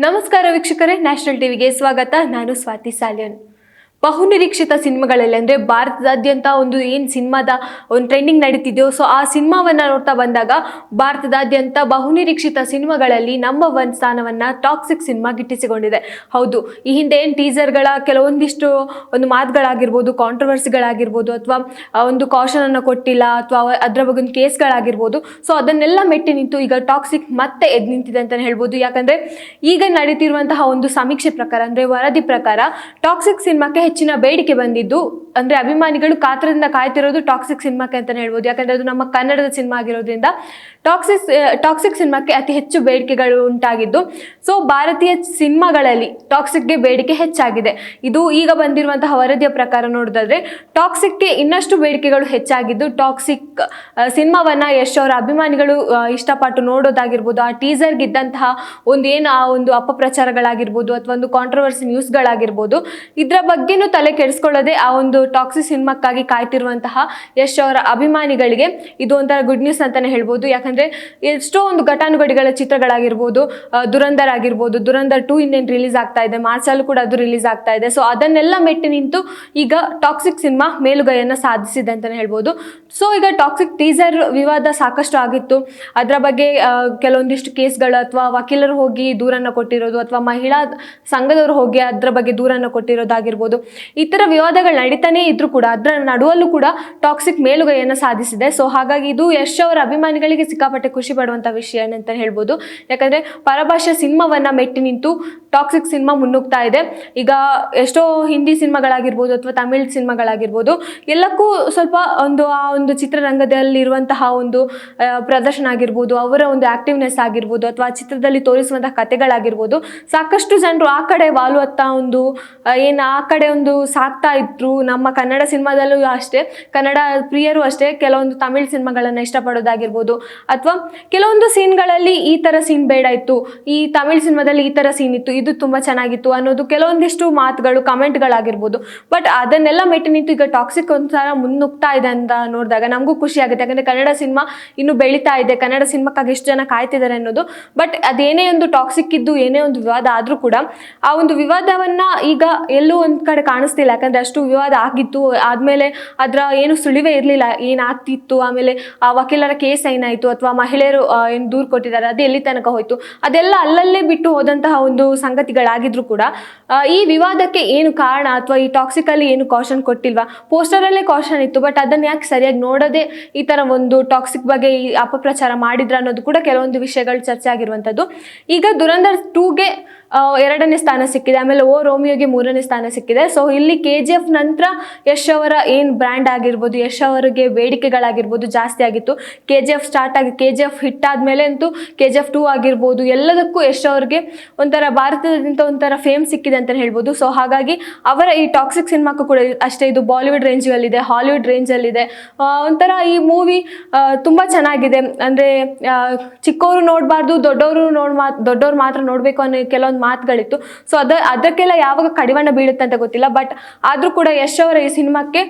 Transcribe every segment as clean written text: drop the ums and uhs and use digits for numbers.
ನಮಸ್ಕಾರ ವೀಕ್ಷಕರೇ, ನ್ಯಾಷನಲ್ ಟಿವಿಗೆ ಸ್ವಾಗತ. ನಾನು ಸ್ವಾತಿ ಸಾಲ್ಯನ್. ಬಹುನಿರೀಕ್ಷಿತ ಸಿನಿಮಾಗಳಲ್ಲಿ ಅಂದರೆ ಭಾರತದಾದ್ಯಂತ ಏನು ಸಿನಿಮಾದ ಒಂದು ಟ್ರೆಂಡಿಂಗ್ ನಡೀತಿದೆಯೋ, ಸೊ ಆ ಸಿನಿಮಾವನ್ನು ನೋಡ್ತಾ ಬಂದಾಗ ಭಾರತದಾದ್ಯಂತ ಬಹುನಿರೀಕ್ಷಿತ ಸಿನಿಮಾಗಳಲ್ಲಿ ನಂಬರ್ 1 ಸ್ಥಾನವನ್ನು ಟಾಕ್ಸಿಕ್ ಸಿನಿಮಾ ಗಿಟ್ಟಿಸಿಕೊಂಡಿದೆ. ಹೌದು, ಈ ಹಿಂದೆ ಏನು ಟೀಸರ್ಗಳ ಕೆಲವೊಂದಿಷ್ಟು ಒಂದು ಮಾತುಗಳಾಗಿರ್ಬೋದು, ಕಾಂಟ್ರವರ್ಸಿಗಳಾಗಿರ್ಬೋದು, ಅಥವಾ ಒಂದು ಕಾಷನನ್ನು ಕೊಟ್ಟಿಲ್ಲ, ಅಥವಾ ಅದರ ಬಗ್ಗೆ ಒಂದು ಕೇಸ್ಗಳಾಗಿರ್ಬೋದು, ಸೊ ಅದನ್ನೆಲ್ಲ ಮೆಟ್ಟಿ ನಿಂತು ಈಗ ಟಾಕ್ಸಿಕ್ ಮತ್ತೆ ಎದ್ದು ನಿಂತಿದೆ ಅಂತಲೇ ಹೇಳ್ಬೋದು. ಯಾಕಂದರೆ ಈಗ ನಡೀತಿರುವಂತಹ ಒಂದು ಸಮೀಕ್ಷೆ ಪ್ರಕಾರ, ಅಂದರೆ ವರದಿ ಪ್ರಕಾರ, ಟಾಕ್ಸಿಕ್ ಸಿನಿಮಾಕ್ಕೆ ಹೆಚ್ಚಿನ ಬೇಡಿಕೆ ಬಂದಿದ್ದು, ಅಂದ್ರೆ ಅಭಿಮಾನಿಗಳು ಕಾತ್ರದಿಂದ ಕಾಯ್ತಿರೋದು ಟಾಕ್ಸಿಕ್ ಸಿನಿಮಾಕ್ಕೆ ಅಂತಾನೆ ಹೇಳ್ಬೋದು. ಯಾಕಂದ್ರೆ ಅದು ನಮ್ಮ ಕನ್ನಡದ ಸಿನಿಮಾ ಆಗಿರೋದ್ರಿಂದ ಟಾಕ್ಸಿಕ್ ಸಿನಿಮಾಕ್ಕೆ ಅತಿ ಹೆಚ್ಚು ಬೇಡಿಕೆಗಳು ಉಂಟಾಗಿದ್ದು, ಸೊ ಭಾರತೀಯ ಸಿನಿಮಾಗಳಲ್ಲಿ ಟಾಕ್ಸಿಕ್ಗೆ ಬೇಡಿಕೆ ಹೆಚ್ಚಾಗಿದೆ. ಇದು ಈಗ ಬಂದಿರುವಂತಹ ವರದಿಯ ಪ್ರಕಾರ ನೋಡೋದಾದ್ರೆ ಟಾಕ್ಸಿಕ್ಗೆ ಇನ್ನಷ್ಟು ಬೇಡಿಕೆಗಳು ಹೆಚ್ಚಾಗಿದ್ದು, ಟಾಕ್ಸಿಕ್ ಸಿನಿಮಾವನ್ನ ಯಶ್ ಅವರ ಅಭಿಮಾನಿಗಳು ಇಷ್ಟಪಟ್ಟು ನೋಡೋದಾಗಿರ್ಬೋದು, ಆ ಟೀಸರ್ಗಿದ್ದಂತಹ ಒಂದು ಅಪಪ್ರಚಾರಗಳಾಗಿರ್ಬೋದು, ಅಥವಾ ಒಂದು ಕಾಂಟ್ರವರ್ಸಿ ನ್ಯೂಸ್ಗಳಾಗಿರ್ಬೋದು, ಇದರ ಬಗ್ಗೆನೂ ತಲೆ ಕೆಡಿಸ್ಕೊಳ್ಳದೆ ಆ ಒಂದು ಟಾಕ್ಸಿಕ್ ಸಿನಿಮಾಕ್ಕಾಗಿ ಕಾಯ್ತಿರುವಂತಹ ಯಶ್ ಅವರ ಅಭಿಮಾನಿಗಳಿಗೆ ಇದು ಒಂಥರ ಗುಡ್ ನ್ಯೂಸ್ ಅಂತಾನೆ ಹೇಳ್ಬೋದು. ಯಾಕಂದ್ರೆ ಎಷ್ಟೋ ಒಂದು ಘಟಾನುಘಟಿಗಳ ಚಿತ್ರಗಳಾಗಿರ್ಬೋದು, ದುರಂಧರ್ ಆಗಿರ್ಬೋದು, ದುರಂಧರ್ 2 ಇನ್ನೇನು ರಿಲೀಸ್ ಆಗ್ತಾ ಇದೆ, ಮಾರ್ಚಲ್ಲೂ ಕೂಡ ಅದು ರಿಲೀಸ್ ಆಗ್ತಾ ಇದೆ. ಸೊ ಅದನ್ನೆಲ್ಲ ಮೆಟ್ಟಿ ನಿಂತು ಈಗ ಟಾಕ್ಸಿಕ್ ಸಿನಿಮಾ ಮೇಲುಗೈಯನ್ನು ಸಾಧಿಸಿದೆ ಅಂತಾನೆ ಹೇಳ್ಬೋದು. ಸೊ ಈಗ ಟಾಕ್ಸಿಕ್ ಟೀಸರ್ ವಿವಾದ ಸಾಕಷ್ಟು ಆಗಿತ್ತು. ಅದರ ಬಗ್ಗೆ ಕೆಲವೊಂದಿಷ್ಟು ಕೇಸ್ಗಳು, ಅಥವಾ ವಕೀಲರು ಹೋಗಿ ದೂರನ್ನು ಕೊಟ್ಟಿರೋದು, ಅಥವಾ ಮಹಿಳಾ ಸಂಘದವರು ಹೋಗಿ ಅದರ ಬಗ್ಗೆ ದೂರನ್ನು ಕೊಟ್ಟಿರೋದಾಗಿರ್ಬೋದು, ಈ ಥರ ವಿವಾದಗಳು ನಡೀತಾನೆ ಇದ್ರು ಕೂಡ ಅದರ ನಡುವಲ್ಲೂ ಕೂಡ ಟಾಕ್ಸಿಕ್ ಮೇಲುಗೈಯನ್ನು ಸಾಧಿಸಿದೆ. ಸೊ ಹಾಗಾಗಿ ಇದು ಯಶ್ ಅವರ ಅಭಿಮಾನಿಗಳಿಗೆ ಸಿಕ್ಕಾಪಟ್ಟೆ ಖುಷಿ ಪಡುವಂಥ ವಿಷಯ ಅಂತ ಹೇಳ್ಬೋದು. ಯಾಕಂದರೆ ಪರಭಾಷೆ ಸಿನಿಮಾವನ್ನ ಮೆಟ್ಟಿ ನಿಂತು ಟಾಕ್ಸಿಕ್ ಸಿನಿಮಾ ಮುನ್ನುಗ್ತಾ ಇದೆ. ಈಗ ಎಷ್ಟೋ ಹಿಂದಿ ಸಿನಿಮಾಗಳಾಗಿರ್ಬೋದು, ಅಥವಾ ತಮಿಳ್ ಸಿನಿಮಾಗಳಾಗಿರ್ಬೋದು, ಎಲ್ಲಕ್ಕೂ ಸ್ವಲ್ಪ ಆ ಒಂದು ಚಿತ್ರರಂಗದಲ್ಲಿರುವಂತಹ ಒಂದು ಪ್ರದರ್ಶನ ಆಗಿರ್ಬೋದು, ಅವರ ಒಂದು ಆಕ್ಟಿವ್ನೆಸ್ ಆಗಿರ್ಬೋದು, ಅಥವಾ ಆ ಚಿತ್ರದಲ್ಲಿ ತೋರಿಸುವಂತಹ ಕಥೆಗಳಾಗಿರ್ಬೋದು, ಸಾಕಷ್ಟು ಜನರು ಆ ಕಡೆ ವಾಲುವಂಥ ಆ ಕಡೆ ಸಾಕ್ತಾ ಇದ್ರು. ನಮ್ಮ ಕನ್ನಡ ಸಿನಿಮಾದಲ್ಲೂ ಅಷ್ಟೇ, ಕನ್ನಡ ಪ್ರಿಯರು ಅಷ್ಟೇ ಕೆಲವೊಂದು ತಮಿಳ್ ಸಿನಿಮಾಗಳನ್ನು ಇಷ್ಟಪಡೋದಾಗಿರ್ಬೋದು, ಅಥವಾ ಕೆಲವೊಂದು ಸೀನ್ಗಳಲ್ಲಿ ಈ ಥರ ಸೀನ್ ಬೇಡ ಇತ್ತು, ಈ ತಮಿಳ್ ಸಿನಿಮಾದಲ್ಲಿ ಈ ಥರ ಸೀನ್ ಇತ್ತು, ಇದು ತುಂಬ ಚೆನ್ನಾಗಿತ್ತು ಅನ್ನೋದು ಕೆಲವೊಂದಿಷ್ಟು ಮಾತುಗಳು, ಕಮೆಂಟ್ಗಳಾಗಿರ್ಬೋದು. ಬಟ್ ಅದನ್ನೆಲ್ಲ ಮೆಟ್ಟಿ ನಿಂತು ಈಗ ಟಾಕ್ಸಿಕ್ ಒಂಥರ ಮುನ್ನುಗ್ತಾ ಇದೆ ಅಂತ ನೋಡಿದಾಗ ನಮಗೂ ಖುಷಿ ಆಗುತ್ತೆ. ಯಾಕಂದರೆ ಕನ್ನಡ ಸಿನಿಮಾ ಇನ್ನು ಬೆಳೀತಾ ಇದೆ, ಕನ್ನಡ ಸಿನಿಮಾಕ್ಕಾಗಿ ಎಷ್ಟು ಜನ ಕಾಯ್ತಿದ್ದಾರೆ ಅನ್ನೋದು. ಬಟ್ ಅದೇನೇ ಒಂದು ಟಾಕ್ಸಿಕ್ ಇದ್ದು, ಏನೇ ಒಂದು ವಿವಾದ ಆದರೂ ಕೂಡ ಆ ಒಂದು ವಿವಾದವನ್ನು ಈಗ ಎಲ್ಲೂ ಒಂದು ಕಡೆ ಕಾಣಿಸ್ತಿಲ್ಲ. ಯಾಕಂದರೆ ಅಷ್ಟು ವಿವಾದ ಆಗಿತ್ತು, ಆದಮೇಲೆ ಅದರ ಏನು ಸುಳಿವೇ ಇರಲಿಲ್ಲ, ಏನಾಗ್ತಿತ್ತು, ಆಮೇಲೆ ಆ ವಕೀಲರ ಕೇಸ್ ಏನಾಯಿತು, ಅಥವಾ ಮಹಿಳೆಯರು ಏನು ದೂರು ಕೊಟ್ಟಿದ್ದಾರೆ ಅದು ಎಲ್ಲಿ ತನಕ ಹೋಯಿತು, ಅದೆಲ್ಲ ಅಲ್ಲಲ್ಲೇ ಬಿಟ್ಟು ಹೋದಂತಹ ಒಂದು ಸಂಗತಿಗಳಾಗಿದ್ರು ಕೂಡ ಈ ವಿವಾದಕ್ಕೆ ಏನು ಕಾರಣ, ಅಥವಾ ಈ ಟಾಕ್ಸಿಕಲ್ಲಿ ಏನು ಕಾಷನ್ ಕೊಟ್ಟಿಲ್ವಾ, ಪೋಸ್ಟರಲ್ಲೇ ಕಾಷನ್ ಇತ್ತು, ಬಟ್ ಅದನ್ನು ಯಾಕೆ ಸರಿಯಾಗಿ ನೋಡೋದೇ ಈ ಥರ ಒಂದು ಟಾಕ್ಸಿಕ್ ಬಗ್ಗೆ ಈ ಅಪಪ್ರಚಾರ ಮಾಡಿದ್ರ ಅನ್ನೋದು ಕೂಡ ಕೆಲವೊಂದು ವಿಷಯಗಳು ಚರ್ಚೆ ಆಗಿರುವಂಥದ್ದು. ಈಗ ದುರಂಧರ್ 2ಗೆ 2ನೇ ಸ್ಥಾನ ಸಿಕ್ಕಿದೆ, ಆಮೇಲೆ ಓ ರೋಮಿಯೋಗೆ 3ನೇ ಸ್ಥಾನ ಸಿಕ್ಕಿದೆ. ಸೊ ಇಲ್ಲಿ KGF ನಂತರ ಯಶ್ ಅವರ ಏನು ಬ್ರ್ಯಾಂಡ್ ಆಗಿರ್ಬೋದು, ಯಶ್ ಅವರಿಗೆ ಬೇಡಿಕೆಗಳಾಗಿರ್ಬೋದು ಜಾಸ್ತಿ ಆಗಿತ್ತು. KGF ಹಿಟ್ ಆದಮೇಲೆ ಅಂತೂ KGF 2 ಆಗಿರ್ಬೋದು, ಎಲ್ಲದಕ್ಕೂ ಯಶ್ ಅವ್ರಿಗೆ ಒಂಥರ ಭಾರತದಿಂದ ಒಂಥರ ಫೇಮ್ ಸಿಕ್ಕಿದೆ ಅಂತಲೇ ಹೇಳ್ಬೋದು. ಸೊ ಹಾಗಾಗಿ ಅವರ ಈ ಟಾಕ್ಸಿಕ್ ಸಿನಿಮಾಕ್ಕೂ ಕೂಡ ಅಷ್ಟೇ, ಇದು ಬಾಲಿವುಡ್ ರೇಂಜಲ್ಲಿದೆ, ಹಾಲಿವುಡ್ ರೇಂಜಲ್ಲಿದೆ. ಒಂಥರ ಈ ಮೂವಿ ತುಂಬ ಚೆನ್ನಾಗಿದೆ. ಅಂದರೆ ಚಿಕ್ಕವರು ನೋಡಬಾರ್ದು, ದೊಡ್ಡವರು ಮಾತ್ರ ನೋಡಬೇಕು ಅನ್ನೋ ಕೆಲವೊಂದು ಮಾತುಗಳಿತ್ತು. ಸೊ ಅದಕ್ಕೆಲ್ಲ ಯಾವಾಗ ಕಡಿವಾಣ ಬೀಳುತ್ತೆ ಅಂತ ಗೊತ್ತಿಲ್ಲ. ಬಟ್ ಆದರೂ ಕೂಡ ಯಶ್ ಅವರ ಈ ಸಿನಿಮಾಕ್ಕೆ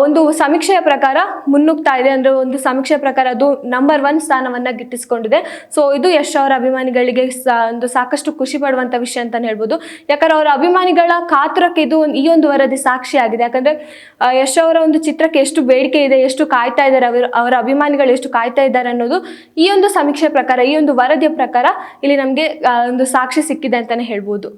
ಒಂದು ಸಮೀಕ್ಷೆಯ ಪ್ರಕಾರ ಮುನ್ನುಗ್ತಾ ಇದೆ. ಅಂದರೆ ಒಂದು ಸಮೀಕ್ಷೆಯ ಪ್ರಕಾರ ಅದು ನಂಬರ್ 1 ಸ್ಥಾನವನ್ನು ಗಿಟ್ಟಿಸಿಕೊಂಡಿದೆ. ಸೊ ಇದು ಯಶ್ ಅವರ ಅಭಿಮಾನಿಗಳಿಗೆ ಒಂದು ಸಾಕಷ್ಟು ಖುಷಿ ಪಡುವಂಥ ವಿಷಯ ಅಂತಲೇ ಹೇಳ್ಬೋದು. ಯಾಕಂದ್ರೆ ಅವರ ಅಭಿಮಾನಿಗಳ ಕಾತುರಕ್ಕೆ ಈ ಒಂದು ವರದಿ ಸಾಕ್ಷಿಯಾಗಿದೆ. ಯಾಕಂದರೆ ಯಶ್ ಅವರ ಒಂದು ಚಿತ್ರಕ್ಕೆ ಎಷ್ಟು ಬೇಡಿಕೆ ಇದೆ, ಎಷ್ಟು ಕಾಯ್ತಾ ಇದ್ದಾರೆ, ಅವರ ಅಭಿಮಾನಿಗಳು ಎಷ್ಟು ಕಾಯ್ತಾ ಇದ್ದಾರೆ ಅನ್ನೋದು ಈ ಒಂದು ಸಮೀಕ್ಷೆ ಪ್ರಕಾರ, ಈ ಒಂದು ವರದಿಯ ಪ್ರಕಾರ ಇಲ್ಲಿ ನಮಗೆ ಒಂದು ಸಾಕ್ಷಿ ಸಿಕ್ಕಿದೆ ಅಂತಲೇ ಹೇಳ್ಬೋದು.